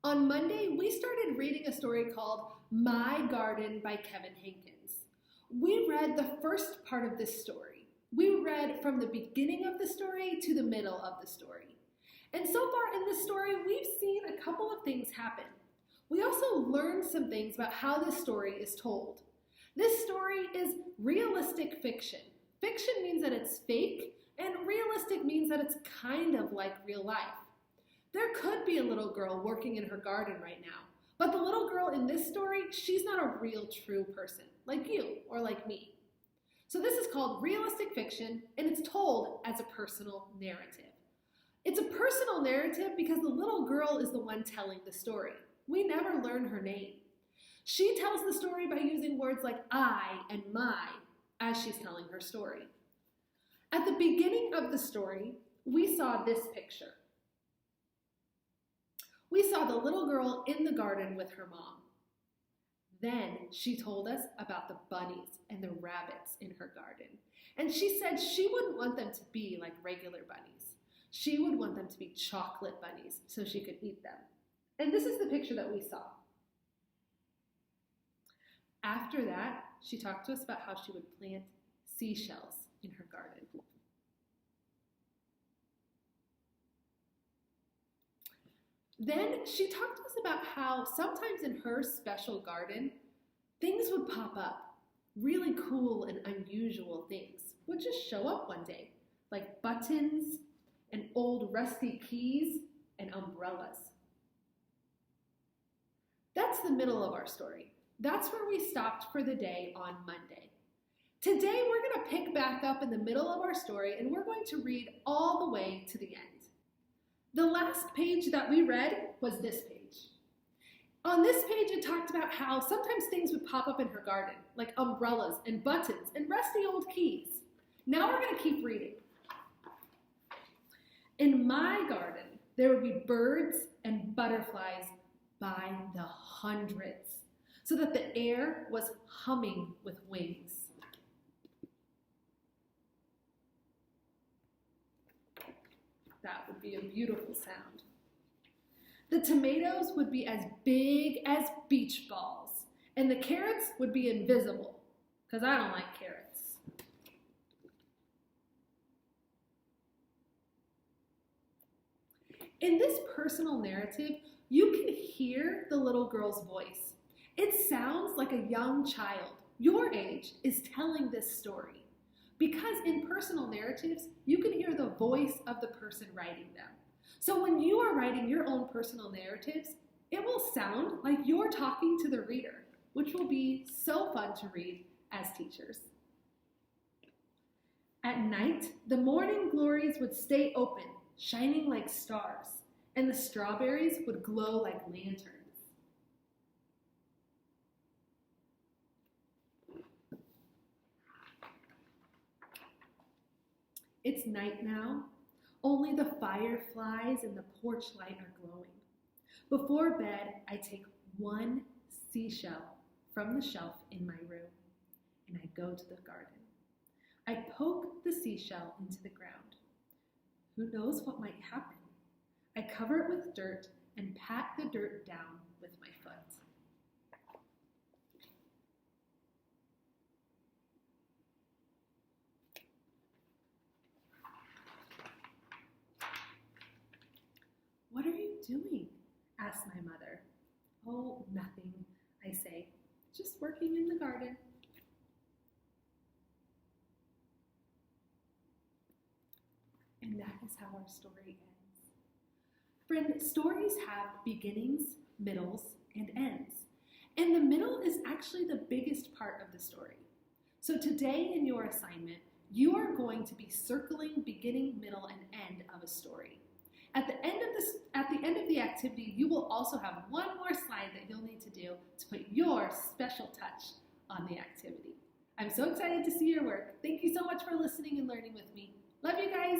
On Monday, we started reading a story called My Garden by Kevin Henkes. We read the first part of this story. We read from the beginning of the story to the middle of the story. And so far in this story, we've seen a couple of things happen. We also learned some things about how this story is told. This story is realistic fiction. Fiction means that it's fake, and realistic means that it's kind of like real life. There could be a little girl working in her garden right now, but the little girl in this story, she's not a real true person, like you or like me. So this is called realistic fiction, and it's told as a personal narrative. It's a personal narrative because the little girl is the one telling the story. We never learn her name. She tells the story by using words like I and my as she's telling her story. At the beginning of the story, we saw this picture. We saw the little girl in the garden with her mom. Then she told us about the bunnies and the rabbits in her garden. And she said she wouldn't want them to be like regular bunnies. She would want them to be chocolate bunnies so she could eat them. And this is the picture that we saw. After that, she talked to us about how she would plant seashells in her garden. Then she talked to us about how sometimes in her special garden, things would pop up, really cool and unusual things would just show up one day, like buttons and old rusty keys and umbrellas. That's the middle of our story. That's where we stopped for the day on Monday. Today, we're going to pick back up in the middle of our story, and we're going to read all the way to the end. The last page that we read was this page. On this page, it talked about how sometimes things would pop up in her garden, like umbrellas and buttons and rusty old keys. Now we're going to keep reading. In my garden, there would be birds and butterflies by the hundreds, so that the air was humming with wings. That would be a beautiful sound. The tomatoes would be as big as beach balls, and the carrots would be invisible, because I don't like carrots. In this personal narrative, you can hear the little girl's voice. It sounds like a young child, your age, is telling this story. Because in personal narratives, you can hear the voice of the person writing them. So when you are writing your own personal narratives, it will sound like you're talking to the reader, which will be so fun to read as teachers. At night, the morning glories would stay open, shining like stars, and the strawberries would glow like lanterns. It's night now. Only the fireflies and the porch light are glowing. Before bed, I take one seashell from the shelf in my room, and I go to the garden. I poke the seashell into the ground. Who knows what might happen? I cover it with dirt and pat the dirt down with my foot. What are you doing? Asked my mother. Oh, nothing, I say. Just working in the garden. And that is how our story ends. Friend, stories have beginnings, middles, and ends. And the middle is actually the biggest part of the story. So today in your assignment, you are going to be circling beginning, middle, and end of a story. At the end of the activity, you will also have one more slide that you'll need to do to put your special touch on the activity. I'm so excited to see your work. Thank you so much for listening and learning with me. Love you guys.